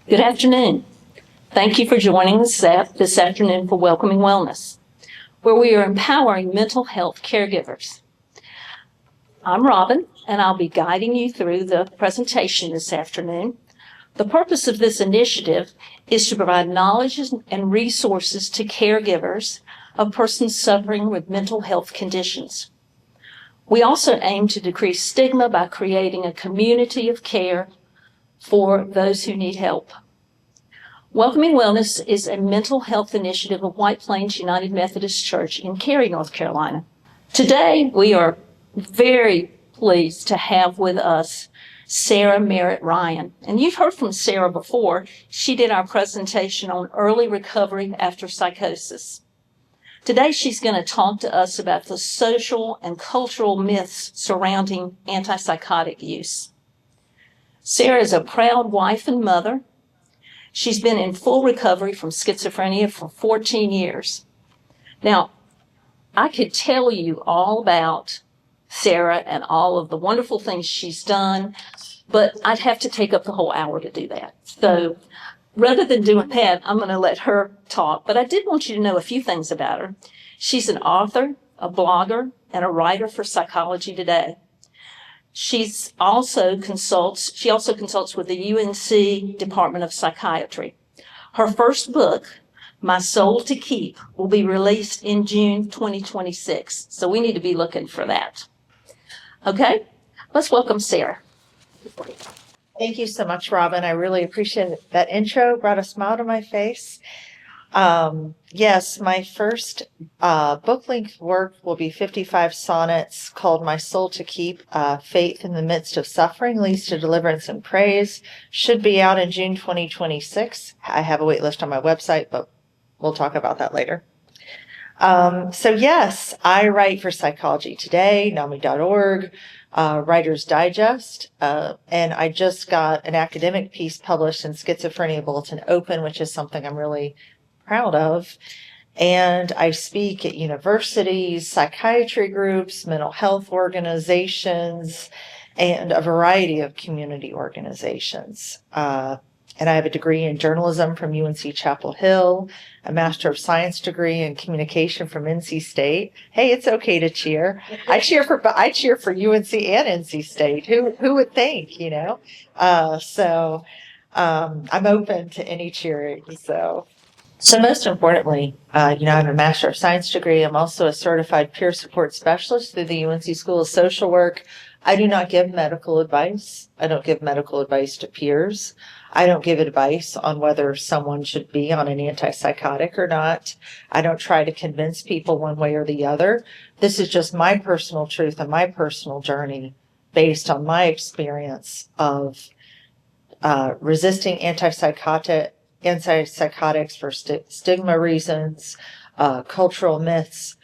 Good afternoon. Thank you for joining us this afternoon for Welcoming Wellness, where we are empowering mental health caregivers. I'm Robin, and I'll be guiding you through the presentation this afternoon. The purpose of this initiative is to provide knowledge and resources to caregivers of persons suffering with mental health conditions. We also aim to decrease stigma by creating a community of care for those who need help. Welcoming Wellness is a mental health initiative of White Plains United Methodist Church in Cary, North Carolina. Today, we are very pleased to have with us Sarah Merritt Ryan. And you've heard from Sarah before. She did our presentation on early recovery after psychosis. Today, she's going to talk to us about the social and cultural myths surrounding antipsychotic use. Sarah is a proud wife and mother. She's been in full recovery from schizophrenia for 14 years. Now, I could tell you all about Sarah and all of the wonderful things she's done, but I'd have to take up the whole hour to do that. So rather than doing that, I'm going to let her talk. But I did want you to know a few things about her. She's an author, a blogger, and a writer for Psychology Today. She also consults with the UNC Department of Psychiatry. Her first book, My Soul to Keep, will be released in June 2026. So we need to be looking for that. Okay, let's welcome Sarah. Thank you so much, Robin. I really appreciate that intro. Brought a smile to my face. Yes, my first book-length work will be 55 sonnets called My Soul to Keep, Faith in the Midst of Suffering Leads to Deliverance and Praise. Should be out in June 2026. I have a wait list on my website, but we'll talk about that later. So yes, I write for Psychology Today, NAMI.org, Writer's Digest, and I just got an academic piece published in Schizophrenia Bulletin Open, which is something I'm really proud of. And I speak at universities, psychiatry groups, mental health organizations, and a variety of community organizations. And I have a degree in journalism from UNC Chapel Hill, a Master of Science degree in communication from NC State. Hey, it's okay to cheer. I cheer for UNC and NC State. Who would think, So I'm open to any cheering. So most importantly, I have a Master of Science degree. I'm also a certified peer support specialist through the UNC School of Social Work. I do not give medical advice. I don't give medical advice to peers. I don't give advice on whether someone should be on an antipsychotic or not. I don't try to convince people one way or the other. This is just my personal truth and my personal journey based on my experience of resisting antipsychotics for stigma reasons, cultural myths,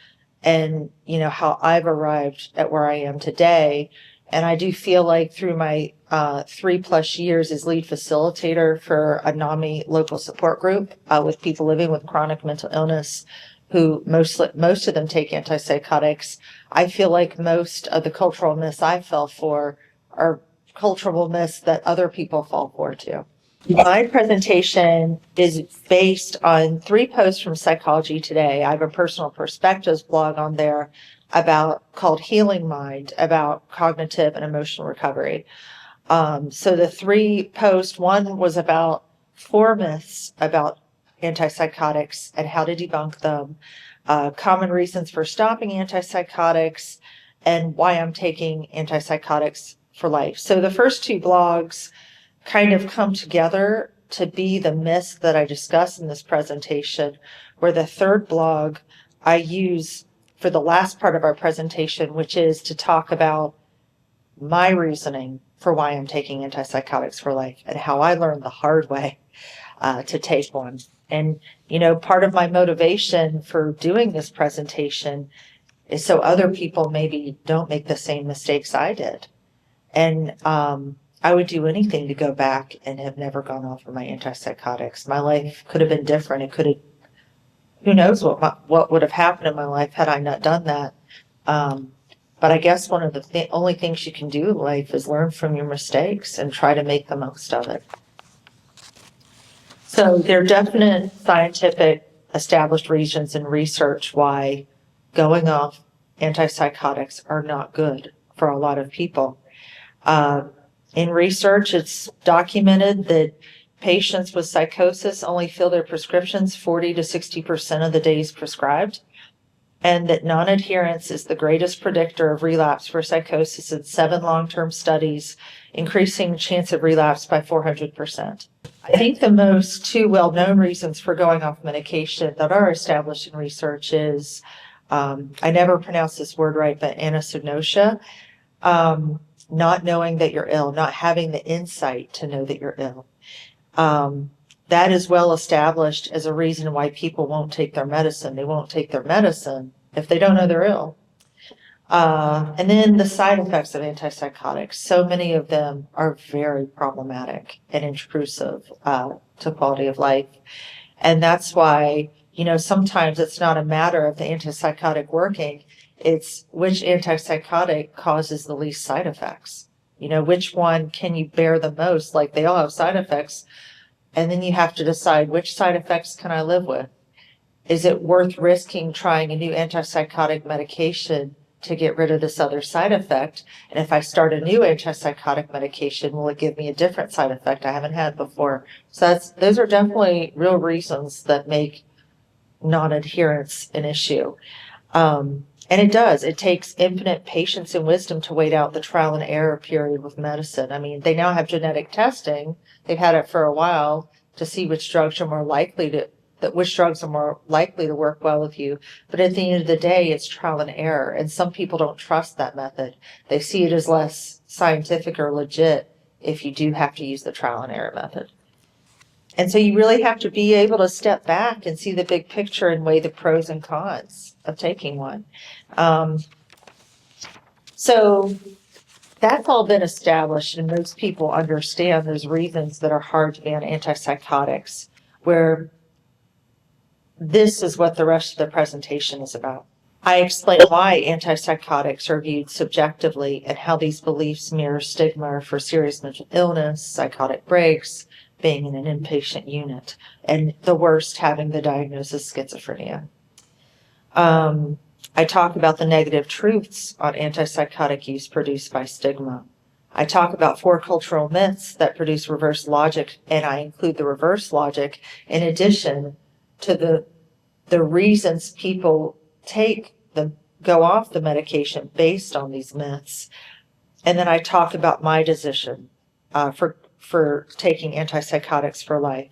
and how I've arrived at where I am today. And I do feel like through my 3+ years as lead facilitator for a NAMI local support group with people living with chronic mental illness, who most of them take antipsychotics, I feel like most of the cultural myths I fell for are cultural myths that other people fall for too. My presentation is based on 3 posts from Psychology Today. I have a personal perspectives blog on there called Healing Mind, about cognitive and emotional recovery. So the 3 posts, one was about 4 myths about antipsychotics and how to debunk them, common reasons for stopping antipsychotics, and why I'm taking antipsychotics for life. So the first 2 blogs kind of come together to be the myths that I discuss in this presentation, where the 3rd blog I use for the last part of our presentation, which is to talk about my reasoning for why I'm taking antipsychotics for life and how I learned the hard way to take one. And, part of my motivation for doing this presentation is so other people maybe don't make the same mistakes I did. And I would do anything to go back and have never gone off of my antipsychotics. My life could have been different. It could have, who knows what would have happened in my life had I not done that. But I guess one of the only things you can do in life is learn from your mistakes and try to make the most of it. So there are definite scientific established reasons in research why going off antipsychotics are not good for a lot of people. In research, it's documented that patients with psychosis only fill their prescriptions 40 to 60% of the days prescribed, and that non-adherence is the greatest predictor of relapse for psychosis in 7 long-term studies, increasing chance of relapse by 400%. I think the most 2 well-known reasons for going off medication that are established in research is, I never pronounce this word right, but anosognosia, not knowing that you're ill, not having the insight to know that you're ill. That is well established as a reason why people won't take their medicine. They won't take their medicine if they don't know they're ill. And then the side effects of antipsychotics. So many of them are very problematic and intrusive to quality of life. And that's why, sometimes it's not a matter of the antipsychotic working. It's which antipsychotic causes the least side effects. Which one can you bear the most? Like, they all have side effects. And then you have to decide, which side effects can I live with? Is it worth risking trying a new antipsychotic medication to get rid of this other side effect? And if I start a new antipsychotic medication, will it give me a different side effect I haven't had before? So those are definitely real reasons that make non-adherence an issue. And it takes infinite patience and wisdom to wait out the trial and error period with medicine. I mean, they now have genetic testing. They've had it for a while to see which drugs are more likely to work well with you. But at the end of the day, it's trial and error. And some people don't trust that method. They see it as less scientific or legit if you do have to use the trial and error method. And so you really have to be able to step back and see the big picture and weigh the pros and cons of taking one. So that's all been established, and most people understand there's reasons that are hard to be on antipsychotics, where this is what the rest of the presentation is about. I explain why antipsychotics are viewed subjectively and how these beliefs mirror stigma for serious mental illness, psychotic breaks, being in an inpatient unit, and the worst, having the diagnosis schizophrenia. I talk about the negative truths on antipsychotic use produced by stigma. I talk about 4 cultural myths that produce reverse logic, and I include the reverse logic in addition to the reasons people go off the medication based on these myths. And then I talk about my decision for taking antipsychotics for life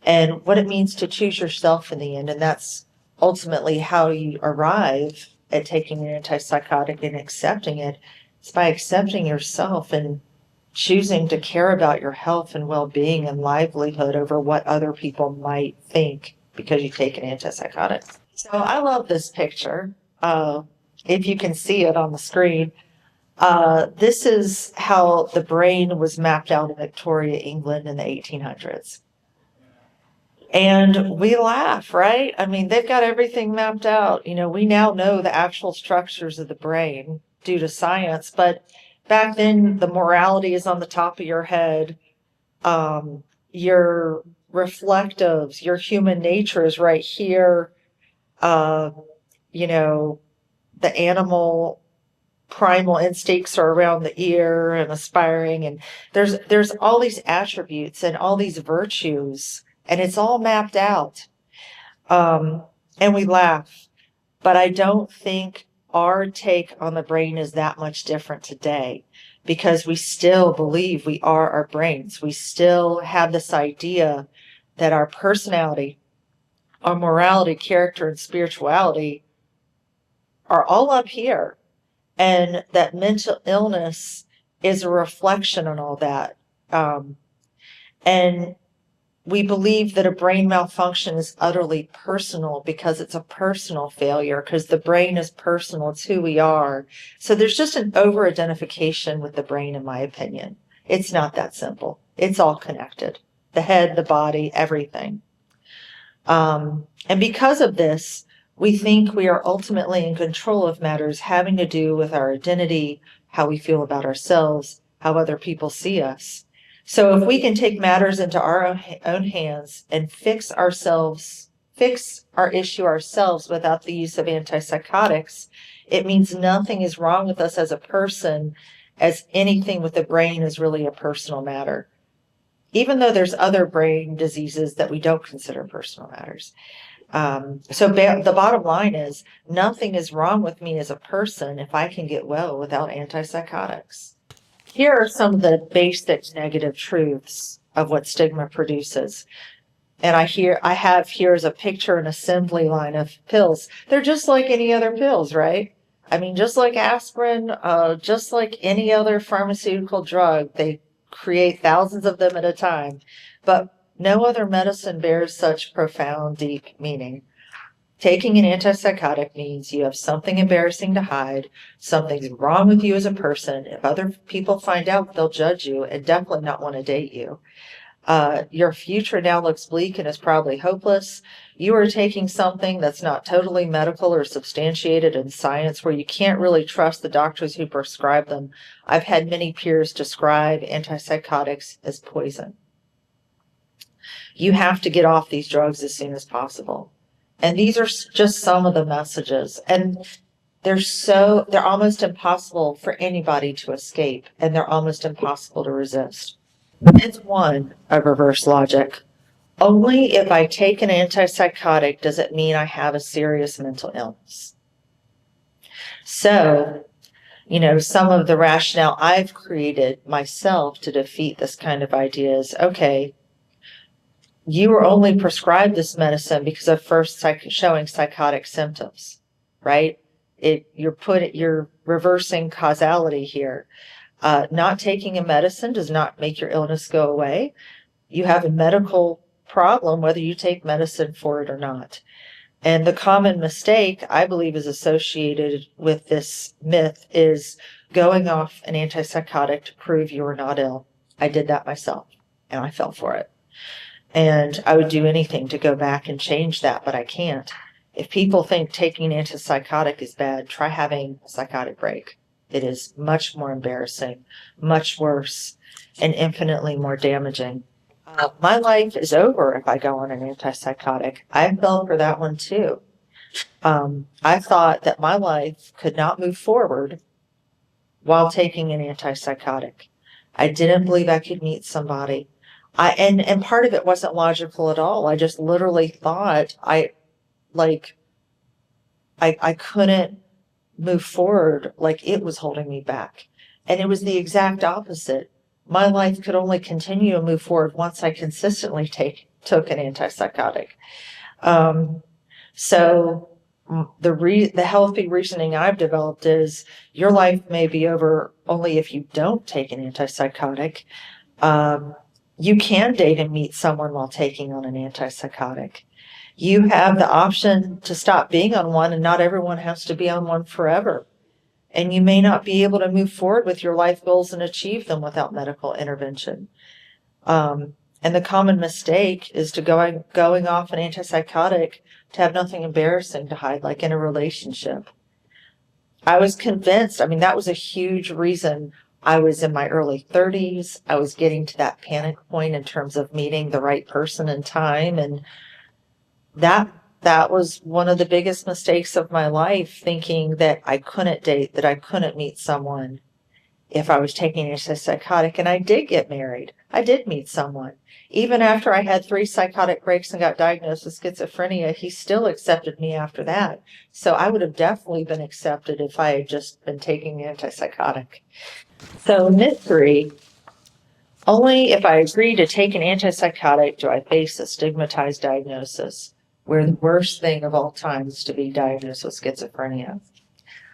and what it means to choose yourself in the end. And that's ultimately how you arrive at taking an antipsychotic and accepting it. It's by accepting yourself and choosing to care about your health and well-being and livelihood over what other people might think because you take an antipsychotic. So I love this picture. If you can see it on the screen, this is how the brain was mapped out in Victoria, England in the 1800s. And we laugh, right? I mean, they've got everything mapped out. We now know the actual structures of the brain due to science, but back then the morality is on the top of your head. Your reflectives, your human nature is right here. The animal primal instincts are around the ear and aspiring, and there's all these attributes and all these virtues, and it's all mapped out. And we laugh, but I don't think our take on the brain is that much different today, because we still believe we are our brains. We still have this idea that our personality, our morality, character, and spirituality are all up here, and that mental illness is a reflection on all that. And we believe that a brain malfunction is utterly personal because it's a personal failure, because the brain is personal. It's who we are. So there's just an over-identification with the brain, in my opinion. It's not that simple. It's all connected. The head, the body, everything. And because of this, we think we are ultimately in control of matters having to do with our identity, how we feel about ourselves, how other people see us. So if we can take matters into our own hands and fix our issue ourselves without the use of antipsychotics, it means nothing is wrong with us as a person, as anything with the brain is really a personal matter. Even though there's other brain diseases that we don't consider personal matters. The bottom line is nothing is wrong with me as a person if I can get well without antipsychotics. Here are some of the basic negative truths of what stigma produces. And I have here is a picture, an assembly line of pills. They're just like any other pills, right? I mean, just like aspirin, just like any other pharmaceutical drug, they create thousands of them at a time. But no other medicine bears such profound, deep meaning. Taking an antipsychotic means you have something embarrassing to hide, something's wrong with you as a person. If other people find out, they'll judge you and definitely not want to date you. Your future now looks bleak and is probably hopeless. You are taking something that's not totally medical or substantiated in science, where you can't really trust the doctors who prescribe them. I've had many peers describe antipsychotics as poison. You have to get off these drugs as soon as possible. And these are just some of the messages. And they're almost impossible for anybody to escape, and they're almost impossible to resist. It's one of reverse logic. Only if I take an antipsychotic does it mean I have a serious mental illness. So, some of the rationale I've created myself to defeat this kind of idea is, okay, you were only prescribed this medicine because of first showing psychotic symptoms, right? You're reversing causality here. Not taking a medicine does not make your illness go away. You have a medical problem whether you take medicine for it or not. And the common mistake, I believe, is associated with this myth is going off an antipsychotic to prove you are not ill. I did that myself, and I fell for it. And I would do anything to go back and change that, but I can't. If people think taking an antipsychotic is bad, try having a psychotic break. It is much more embarrassing, much worse, and infinitely more damaging. My life is over if I go on an antipsychotic. I fell for that one too. I thought that my life could not move forward while taking an antipsychotic. I didn't believe I could meet somebody. And part of it wasn't logical at all. I just literally thought I couldn't move forward, like it was holding me back. And it was the exact opposite. My life could only continue to move forward once I consistently took an antipsychotic. So the healthy reasoning I've developed is your life may be over only if you don't take an antipsychotic. You can date and meet someone while taking on an antipsychotic. You have the option to stop being on one, and not everyone has to be on one forever. And you may not be able to move forward with your life goals and achieve them without medical intervention. And the common mistake is to going off an antipsychotic to have nothing embarrassing to hide, like in a relationship. I was convinced, that was a huge reason. I was in my early 30s. I was getting to that panic point in terms of meeting the right person in time. And that was one of the biggest mistakes of my life, thinking that I couldn't date, that I couldn't meet someone if I was taking an antipsychotic. And I did get married. I did meet someone. Even after I had 3 psychotic breaks and got diagnosed with schizophrenia, he still accepted me after that. So I would have definitely been accepted if I had just been taking an antipsychotic. So myth 3, only if I agree to take an antipsychotic do I face a stigmatized diagnosis, where the worst thing of all time is to be diagnosed with schizophrenia.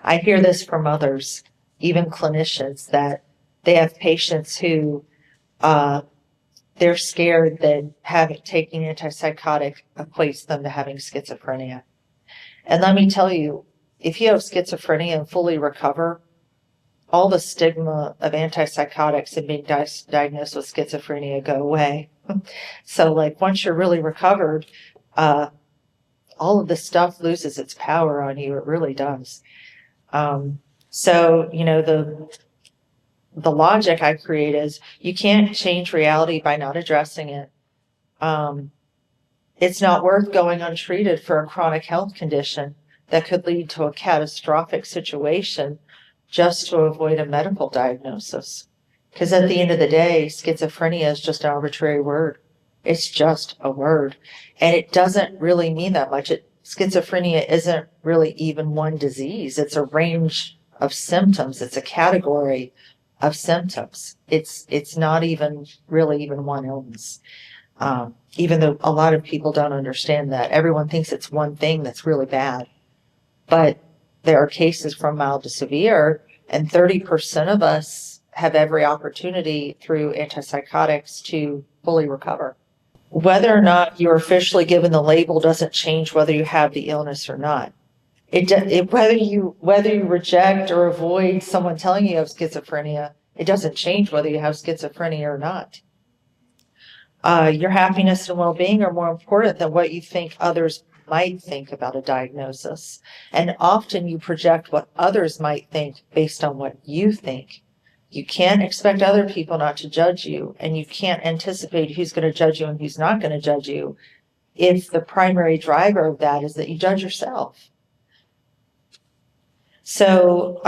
I hear this from others, even clinicians, that they have patients who they're scared that taking antipsychotic equates them to having schizophrenia. And let me tell you, if you have schizophrenia and fully recover, all the stigma of antipsychotics and being diagnosed with schizophrenia go away. So once you're really recovered, all of this stuff loses its power on you. It really does. the logic I create is you can't change reality by not addressing it. It's not worth going untreated for a chronic health condition that could lead to a catastrophic situation just to avoid a medical diagnosis. Because at the end of the day, schizophrenia is just an arbitrary word. It's just a word. And it doesn't really mean that much. Schizophrenia isn't really even one disease. It's a range of symptoms. It's a category of symptoms. It's not even really even one illness. Even though a lot of people don't understand that. Everyone thinks it's one thing that's really bad. But there are cases from mild to severe, and 30% of us have every opportunity through antipsychotics to fully recover. Whether or not you're officially given the label doesn't change whether you have the illness or not. Whether you reject or avoid someone telling you have schizophrenia, it doesn't change whether you have schizophrenia or not. Your happiness and well-being are more important than what you think others might think about a diagnosis. And often you project what others might think based on what you think. You can't expect other people not to judge you, and you can't anticipate who's going to judge you and who's not going to judge you if the primary driver of that is that you judge yourself. So,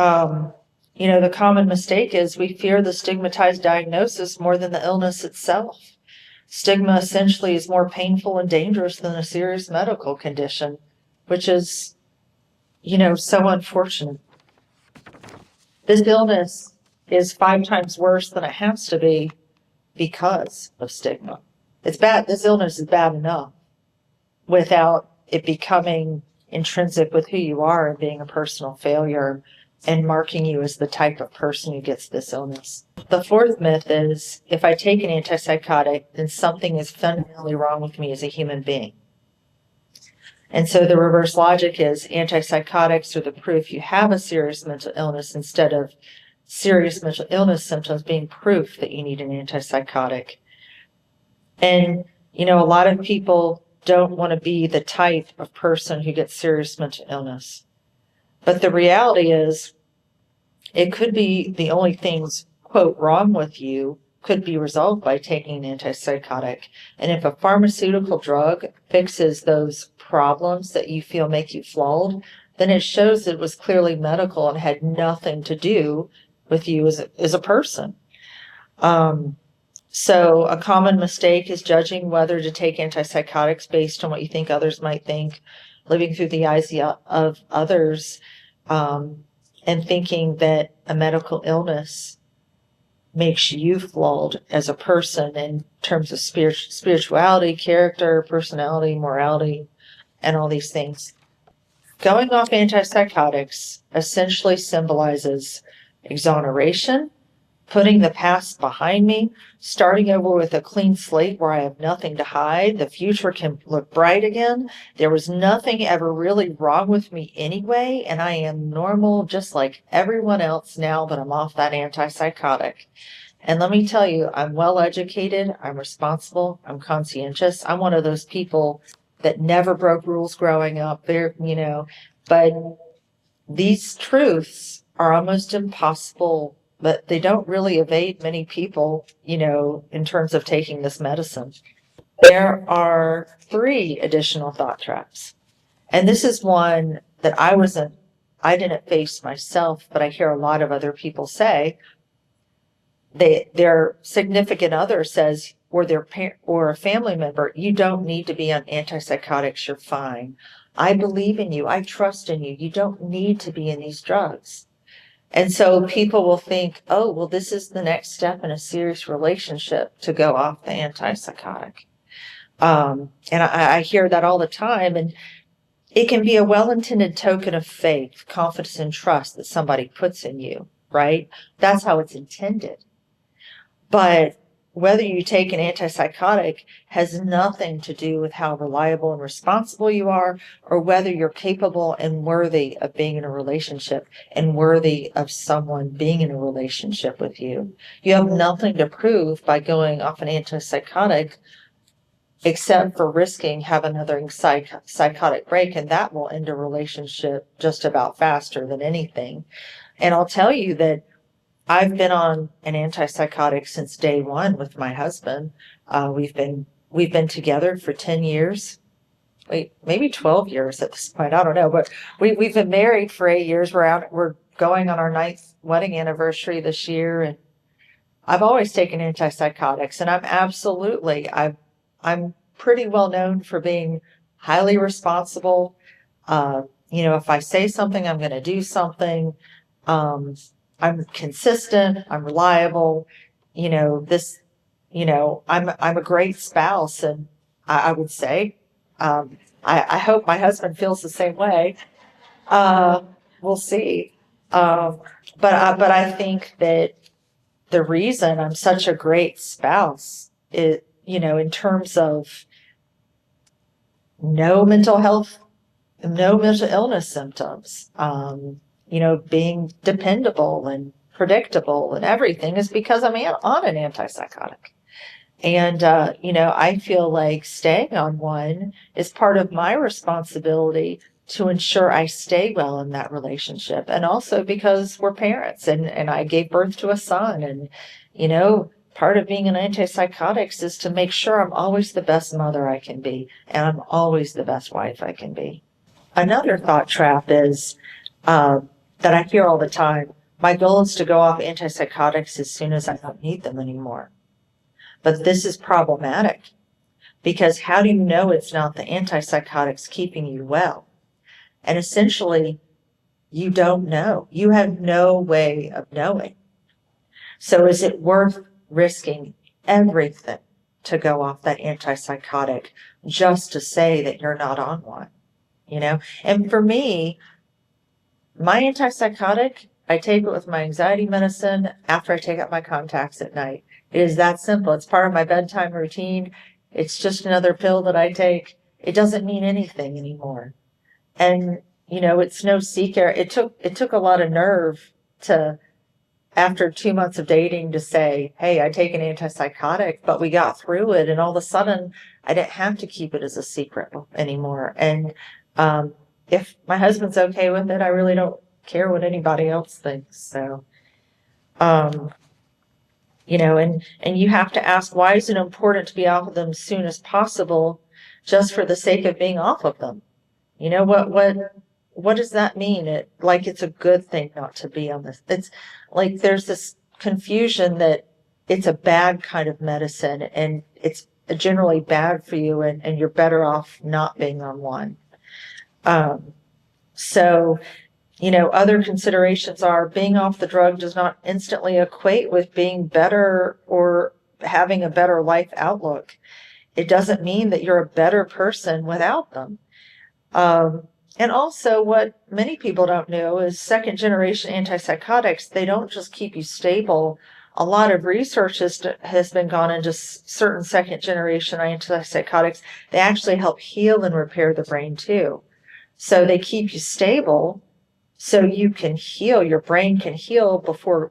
the common mistake is we fear the stigmatized diagnosis more than the illness itself. Stigma essentially is more painful and dangerous than a serious medical condition, which is, so unfortunate. This illness is 5 times worse than it has to be because of stigma. It's bad. This illness is bad enough without it becoming intrinsic with who you are and being a personal failure and marking you as the type of person who gets this illness. The 4th myth is, if I take an antipsychotic, then something is fundamentally wrong with me as a human being. And so the reverse logic is antipsychotics are the proof you have a serious mental illness instead of serious mental illness symptoms being proof that you need an antipsychotic. And, a lot of people don't want to be the type of person who gets serious mental illness. But the reality is, it could be the only things, quote, wrong with you could be resolved by taking an antipsychotic. And if a pharmaceutical drug fixes those problems that you feel make you flawed, then it shows that it was clearly medical and had nothing to do with you as a person. So a common mistake is judging whether to take antipsychotics based on what you think others might think, living through the eyes of others, and thinking that a medical illness makes you flawed as a person in terms of spirituality, character, personality, morality, and all these things. Going off antipsychotics essentially symbolizes exoneration, putting the past behind me, starting over with a clean slate where I have nothing to hide. The future can look bright again. There was nothing ever really wrong with me anyway, and I am normal just like everyone else now that I'm off that antipsychotic. And let me tell you, I'm well educated, I'm responsible, I'm conscientious. I'm one of those people that never broke rules growing up there, but these truths are almost impossible, but they don't really evade many people, in terms of taking this medicine. There are 3 additional thought traps. And this is one that I didn't face myself, but I hear a lot of other people say. Their significant other says, or a family member, you don't need to be on antipsychotics, you're fine. I believe in you, I trust in you, you don't need to be in these drugs. And so people will think, oh, well, this is the next step in a serious relationship to go off the antipsychotic. And I hear that all the time. And it can be a well-intended token of faith, confidence, and trust that somebody puts in you, right? That's how it's intended. But whether you take an antipsychotic has nothing to do with how reliable and responsible you are, or whether you're capable and worthy of being in a relationship and worthy of someone being in a relationship with you. You have nothing to prove by going off an antipsychotic except for risking having another psychotic break, and that will end a relationship just about faster than anything. And I'll tell you that I've been on an antipsychotic since day one with my husband. We've been together for 10 years. Wait, maybe 12 years at this point. I don't know, but we've been married for 8 years. We're going on our 9th wedding anniversary this year, and I've always taken antipsychotics, and I'm pretty well known for being highly responsible. If I say something, I'm going to do something. I'm consistent. I'm reliable. I'm a great spouse, and I would say, I hope my husband feels the same way. We'll see. But I think that the reason I'm such a great spouse is, in terms of no mental illness symptoms, being dependable and predictable and everything, is because I'm on an antipsychotic. And, I feel like staying on one is part of my responsibility to ensure I stay well in that relationship. And also because we're parents, and I gave birth to a son. And, part of being an antipsychotics is to make sure I'm always the best mother I can be, and I'm always the best wife I can be. Another thought trap is that I hear all the time: my goal is to go off antipsychotics as soon as I don't need them anymore. But this is problematic, because how do you know it's not the antipsychotics keeping you well? And essentially, you don't know. You have no way of knowing. So is it worth risking everything to go off that antipsychotic just to say that you're not on one? And for me, my antipsychotic, I take it with my anxiety medicine after I take out my contacts at night. It is that simple. It's part of my bedtime routine. It's just another pill that I take. It doesn't mean anything anymore. And, it's no secret. It took a lot of nerve to, after 2 months of dating, to say, hey, I take an antipsychotic, but we got through it. And all of a sudden, I didn't have to keep it as a secret anymore. And if my husband's okay with it, I really don't care what anybody else thinks. So, and you have to ask, why is it important to be off of them as soon as possible, just for the sake of being off of them? What does that mean? It's a good thing not to be on this. It's like there's this confusion that it's a bad kind of medicine, and it's generally bad for you, and you're better off not being on one. Other considerations are: being off the drug does not instantly equate with being better or having a better life outlook. It doesn't mean that you're a better person without them. And also, what many people don't know is second generation antipsychotics, they don't just keep you stable. A lot of research has been gone into certain second generation antipsychotics. They actually help heal and repair the brain too. So they keep you stable so you can heal, your brain can heal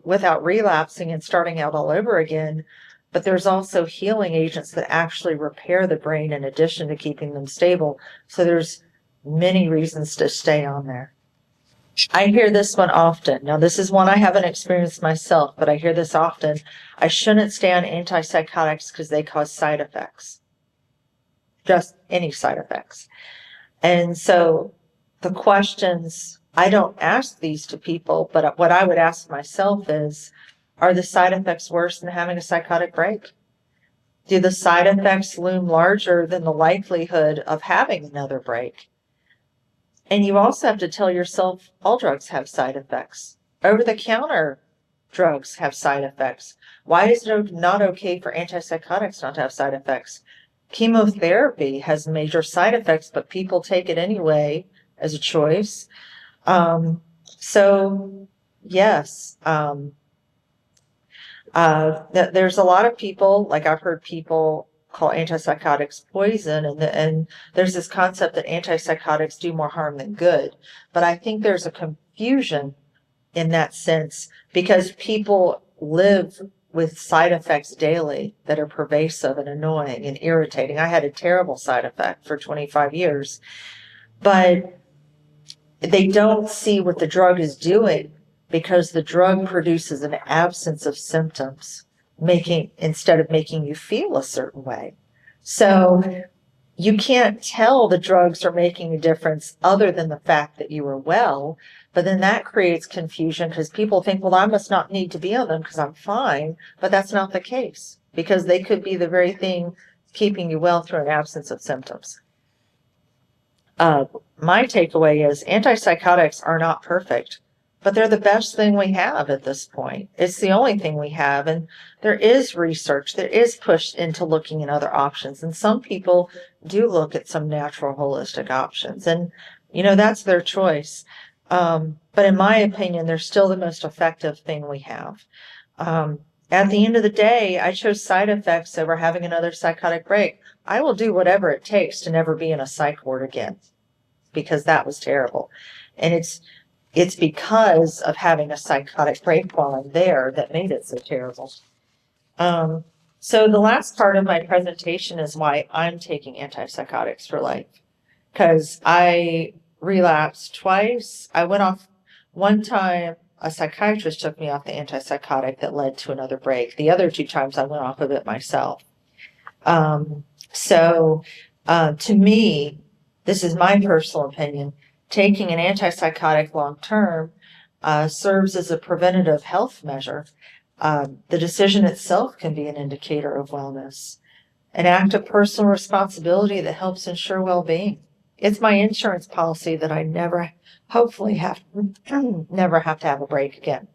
without relapsing and starting out all over again. But there's also healing agents that actually repair the brain in addition to keeping them stable. So there's many reasons to stay on there. I hear this one often. Now, this is one I haven't experienced myself, but I hear this often: I shouldn't stay on antipsychotics because they cause side effects. Just any side effects. And so the questions, I don't ask these to people, but what I would ask myself is, are the side effects worse than having a psychotic break? Do the side effects loom larger than the likelihood of having another break? And you also have to tell yourself all drugs have side effects. Over-the-counter drugs have side effects. Why is it not okay for antipsychotics not to have side effects? Chemotherapy has major side effects, but people take it anyway as a choice. Yes, there's a lot of people, like I've heard people call antipsychotics poison, and there's this concept that antipsychotics do more harm than good. But I think there's a confusion in that sense, because people live with side effects daily that are pervasive and annoying and irritating. I had a terrible side effect for 25 years, but they don't see what the drug is doing because the drug produces an absence of symptoms, instead of making you feel a certain way. So you can't tell the drugs are making a difference other than the fact that you are well, but then that creates confusion because people think, well, I must not need to be on them because I'm fine, but that's not the case, because they could be the very thing keeping you well through an absence of symptoms. My takeaway is antipsychotics are not perfect, but they're the best thing we have at this point. It's the only thing we have. And there is research, there is push into looking at other options. And some people do look at some natural holistic options. And, that's their choice. But in my opinion, they're still the most effective thing we have. At the end of the day, I chose side effects over having another psychotic break. I will do whatever it takes to never be in a psych ward again, because that was terrible. And it's because of having a psychotic break while I'm there that made it so terrible. So the last part of my presentation is why I'm taking antipsychotics for life. Because I relapsed twice. I went off one time. A psychiatrist took me off the antipsychotic that led to another break. The other 2 times I went off of it myself. To me, this is my personal opinion, taking an antipsychotic long-term serves as a preventative health measure. The decision itself can be an indicator of wellness, an act of personal responsibility that helps ensure well-being. It's my insurance policy that I hopefully never have to have a break again.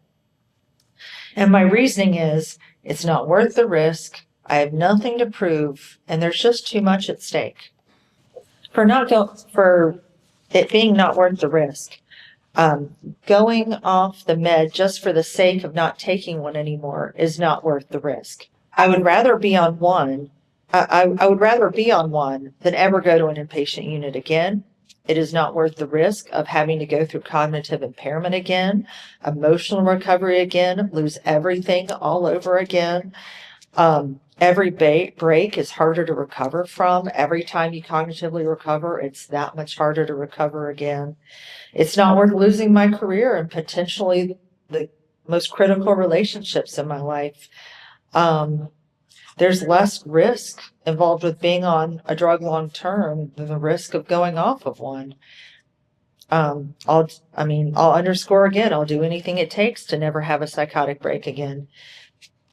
And my reasoning is it's not worth the risk. I have nothing to prove, and there's just too much at stake. For it being not worth the risk, going off the med just for the sake of not taking one anymore is not worth the risk. I would rather be on one. I would rather be on one than ever go to an inpatient unit again. It is not worth the risk of having to go through cognitive impairment again, emotional recovery again, lose everything all over again. Every break is harder to recover from. Every time you cognitively recover, it's that much harder to recover again. It's not worth losing my career and potentially the most critical relationships in my life. There's less risk involved with being on a drug long term than the risk of going off of one. I'll underscore again, I'll do anything it takes to never have a psychotic break again.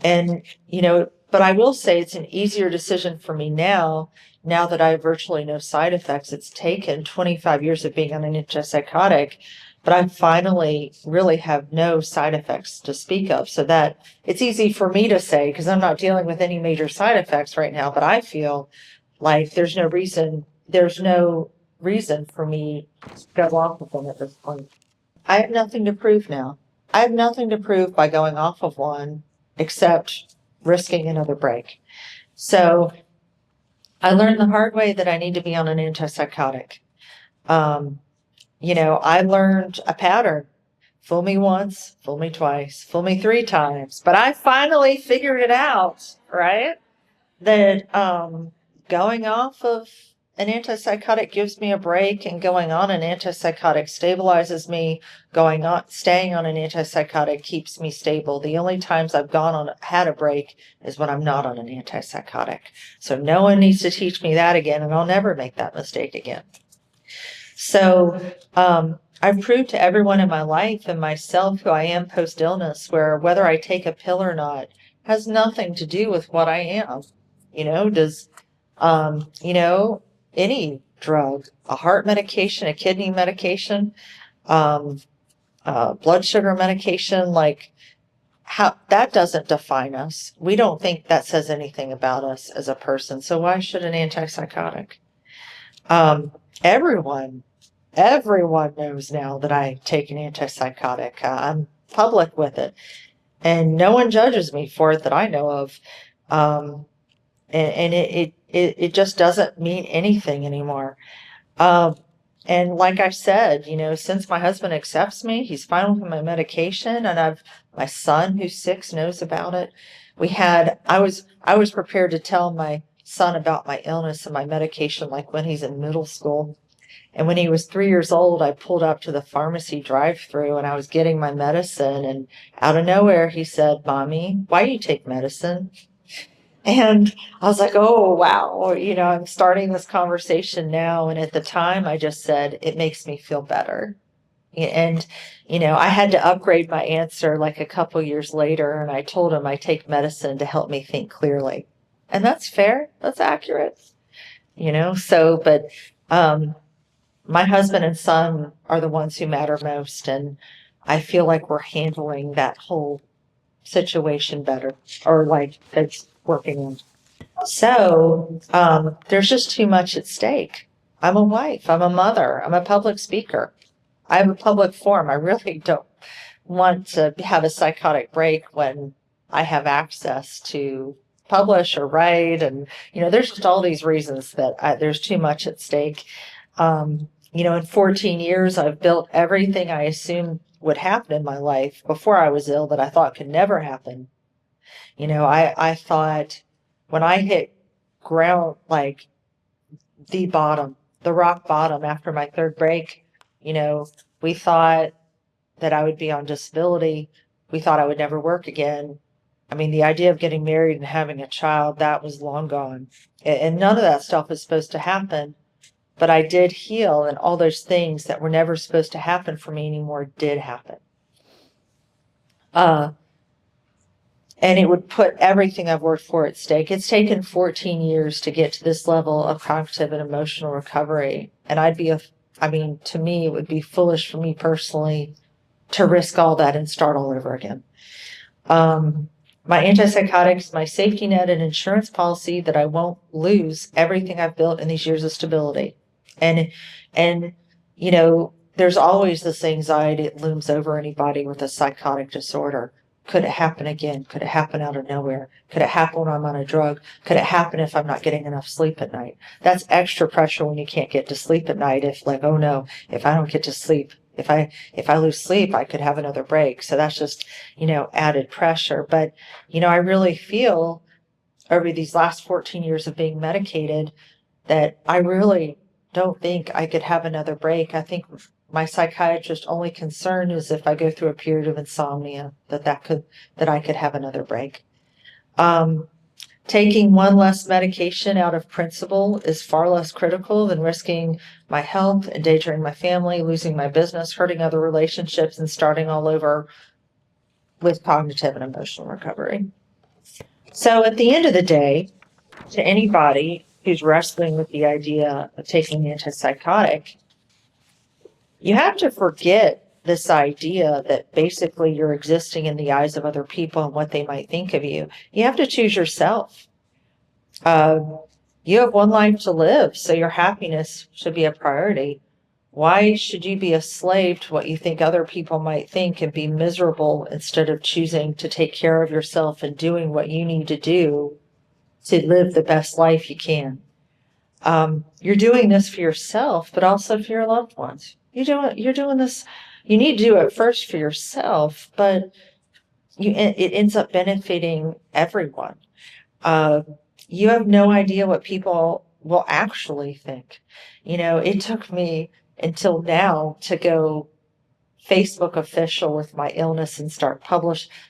And, but I will say it's an easier decision for me now that I have virtually no side effects. It's taken 25 years of being on an antipsychotic, but I finally really have no side effects to speak of. So that it's easy for me to say, because I'm not dealing with any major side effects right now, but I feel like there's no reason for me to go off of them at this point. I have nothing to prove now. I have nothing to prove by going off of one except risking another break. So I learned the hard way that I need to be on an antipsychotic. I learned a pattern. Fool me once, fool me twice, fool me 3 times. But I finally figured it out, right? That going off of an antipsychotic gives me a break, and going on an antipsychotic stabilizes me. Staying on an antipsychotic keeps me stable. The only times I've had a break is when I'm not on an antipsychotic. So no one needs to teach me that again, and I'll never make that mistake again. So I've proved to everyone in my life and myself who I am post-illness, where whether I take a pill or not has nothing to do with what I am. Any drug, a heart medication, a kidney medication, blood sugar medication, that doesn't define us. We don't think that says anything about us as a person. So why should an antipsychotic? Everyone knows now that I take an antipsychotic. I'm public with it, and no one judges me for it that I know of. And it just doesn't mean anything anymore. And like I said, since my husband accepts me, he's fine with my medication, and my son who's 6 knows about it. I was prepared to tell my son about my illness and my medication, like when he's in middle school. And when he was 3 years old, I pulled up to the pharmacy drive-through and I was getting my medicine. And out of nowhere, he said, "Mommy, why do you take medicine?" And I was like, oh, wow. I'm starting this conversation now. And at the time, I just said, "It makes me feel better." And, I had to upgrade my answer like a couple years later. And I told him I take medicine to help me think clearly. And that's fair. That's accurate. But my husband and son are the ones who matter most. And I feel like we're handling that whole situation better, or like it's working. So there's just too much at stake. I'm a wife. I'm a mother. I'm a public speaker. I have a public forum. I really don't want to have a psychotic break when I have access to publish or write. And, there's just all these reasons that there's too much at stake. In 14 years, I've built everything I assumed would happen in my life before I was ill that I thought could never happen. I thought when I hit ground, like the bottom, the rock bottom after my third break, we thought that I would be on disability. We thought I would never work again. I mean, the idea of getting married and having a child, that was long gone. And none of that stuff was supposed to happen. But I did heal, and all those things that were never supposed to happen for me anymore did happen. And it would put everything I've worked for at stake. It's taken 14 years to get to this level of cognitive and emotional recovery. And to me, it would be foolish for me personally to risk all that and start all over again. My antipsychotics, my safety net and insurance policy that I won't lose everything I've built in these years of stability. And there's always this anxiety that looms over anybody with a psychotic disorder. Could it happen again? Could it happen out of nowhere? Could it happen when I'm on a drug? Could it happen if I'm not getting enough sleep at night? That's extra pressure when you can't get to sleep at night. If like, oh no, if I don't get to sleep, if I lose sleep, I could have another break. So that's just, added pressure. But, I really feel over these last 14 years of being medicated that I really don't think I could have another break. I think my psychiatrist only concern is if I go through a period of insomnia, that I could have another break. Taking one less medication out of principle is far less critical than risking my health, endangering my family, losing my business, hurting other relationships, and starting all over with cognitive and emotional recovery. So at the end of the day, to anybody who's wrestling with the idea of taking an antipsychotic, you have to forget this idea that basically you're existing in the eyes of other people and what they might think of you. You have to choose yourself. You have one life to live, so your happiness should be a priority. Why should you be a slave to what you think other people might think and be miserable instead of choosing to take care of yourself and doing what you need to do to live the best life you can? You're doing this for yourself, but also for your loved ones. You're doing this. You need to do it first for yourself, but it ends up benefiting everyone. You have no idea what people will actually think. It took me until now to go Facebook official with my illness and start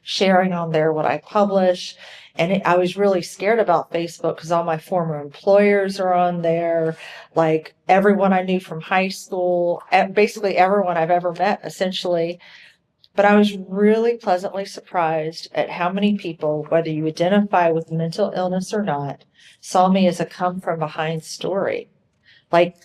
sharing on there what I publish. And I was really scared about Facebook because all my former employers are on there, like everyone I knew from high school, basically everyone I've ever met, essentially. But I was really pleasantly surprised at how many people, whether you identify with mental illness or not, saw me as a come from behind story. Like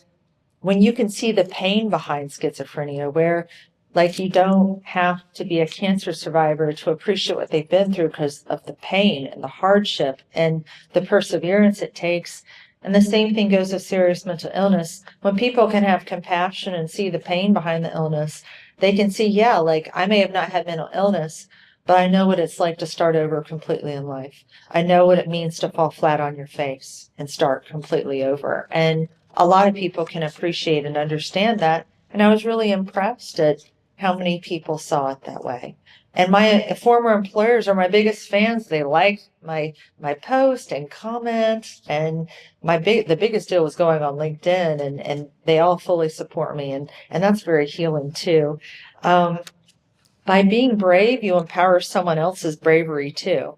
when you can see the pain behind schizophrenia, where like you don't have to be a cancer survivor to appreciate what they've been through because of the pain and the hardship and the perseverance it takes. And the same thing goes with serious mental illness. When people can have compassion and see the pain behind the illness, they can see, yeah, like I may have not had mental illness, but I know what it's like to start over completely in life. I know what it means to fall flat on your face and start completely over. And a lot of people can appreciate and understand that. And I was really impressed at how many people saw it that way. And my former employers are my biggest fans. They like my post and comment. And the biggest deal was going on LinkedIn, and they all fully support me. And that's very healing too. By being brave, you empower someone else's bravery too.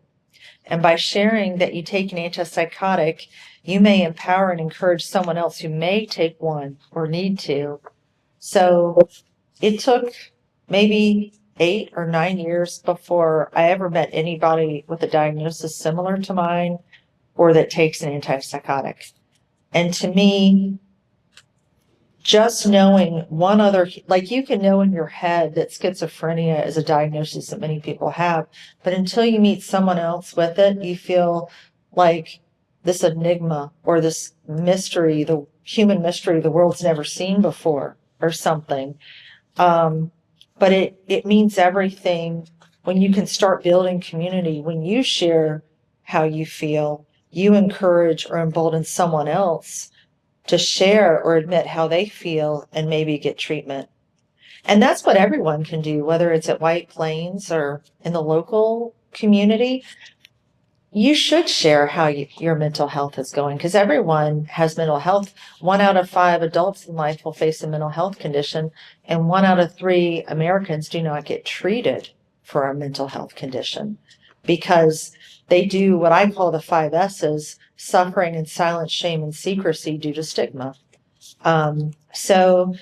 And by sharing that you take an antipsychotic, you may empower and encourage someone else who may take one or need to. So it took maybe 8 or 9 years before I ever met anybody with a diagnosis similar to mine or that takes an antipsychotic. And to me, just knowing one other, like you can know in your head that schizophrenia is a diagnosis that many people have, but until you meet someone else with it, you feel like this enigma or this mystery, the human mystery the world's never seen before or something. But it means everything when you can start building community. When you share how you feel, you encourage or embolden someone else to share or admit how they feel and maybe get treatment. And that's what everyone can do, whether it's at White Plains or in the local community. You should share how your mental health is going, because everyone has mental health. 1 out of 5 adults in life will face a mental health condition, and 1 out of 3 Americans do not get treated for a mental health condition because they do what I call the 5 S's: suffering and silence, shame, and secrecy due to stigma. So,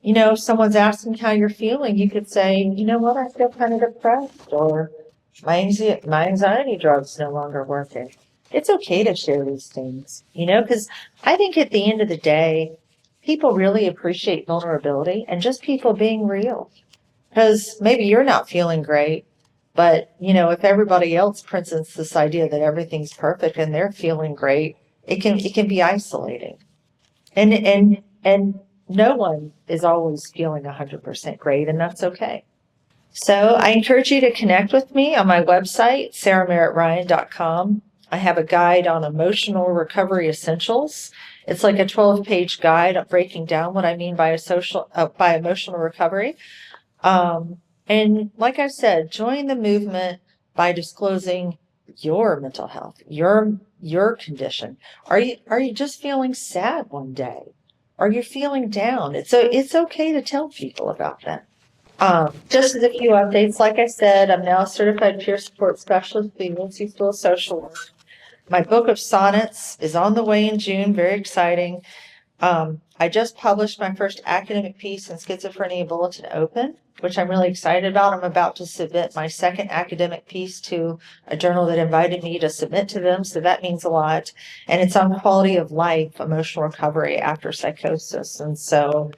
if someone's asking how you're feeling, you could say, you know what, I feel kind of depressed, or my anxiety drug's no longer working. It's okay to share these things, because I think at the end of the day, people really appreciate vulnerability and just people being real. Because maybe you're not feeling great, but, if everybody else presents this idea that everything's perfect and they're feeling great, it can be isolating. And no one is always feeling 100% great, and that's okay. So I encourage you to connect with me on my website, sarahmerrittryan.com. I have a guide on emotional recovery essentials. It's like a 12-page guide of breaking down what I mean by by emotional recovery. And like I said, join the movement by disclosing your mental health, your condition. Are you just feeling sad one day? Are you feeling down? It's okay to tell people about that. Just as a few updates, like I said, I'm now a certified peer support specialist with the University School of Social Work. My book of sonnets is on the way in June, very exciting. I just published my first academic piece in Schizophrenia Bulletin Open, which I'm really excited about. I'm about to submit my second academic piece to a journal that invited me to submit to them, so that means a lot. And it's on quality of life, emotional recovery after psychosis. And so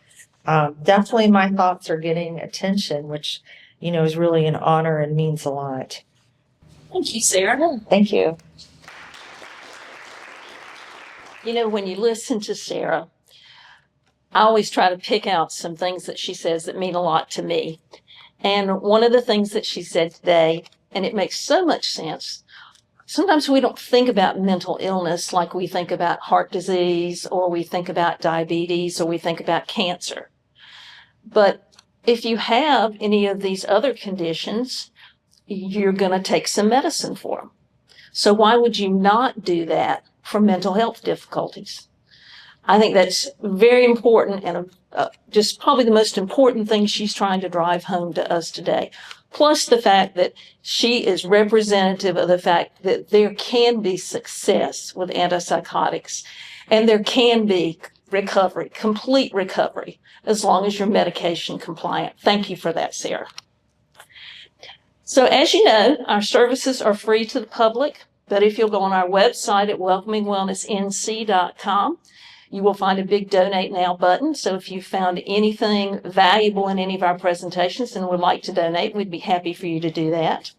definitely my thoughts are getting attention, which, is really an honor and means a lot. Thank you, Sarah. Thank you. When you listen to Sarah, I always try to pick out some things that she says that mean a lot to me. And one of the things that she said today, and it makes so much sense, sometimes we don't think about mental illness like we think about heart disease, or we think about diabetes, or we think about cancer. But if you have any of these other conditions, you're going to take some medicine for them. So why would you not do that for mental health difficulties? I think that's very important, and just probably the most important thing she's trying to drive home to us today. Plus the fact that she is representative of the fact that there can be success with antipsychotics, and there can be recovery, complete recovery, as long as you're medication compliant. Thank you for that, Sarah. So as you know, our services are free to the public, but if you'll go on our website at welcomingwellnessnc.com, you will find a big Donate Now button. So if you found anything valuable in any of our presentations and would like to donate, we'd be happy for you to do that.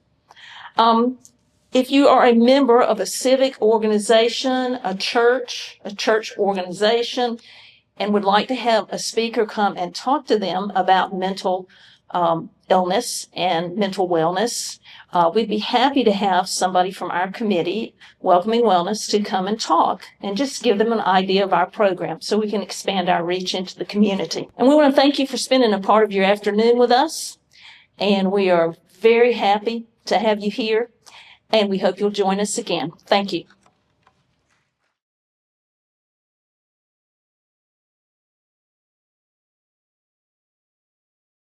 If you are a member of a civic organization, a church organization, and would like to have a speaker come and talk to them about mental illness and mental wellness, we'd be happy to have somebody from our committee, Welcoming Wellness, to come and talk and just give them an idea of our program so we can expand our reach into the community. And we want to thank you for spending a part of your afternoon with us. And we are very happy to have you here, and we hope you'll join us again. Thank you.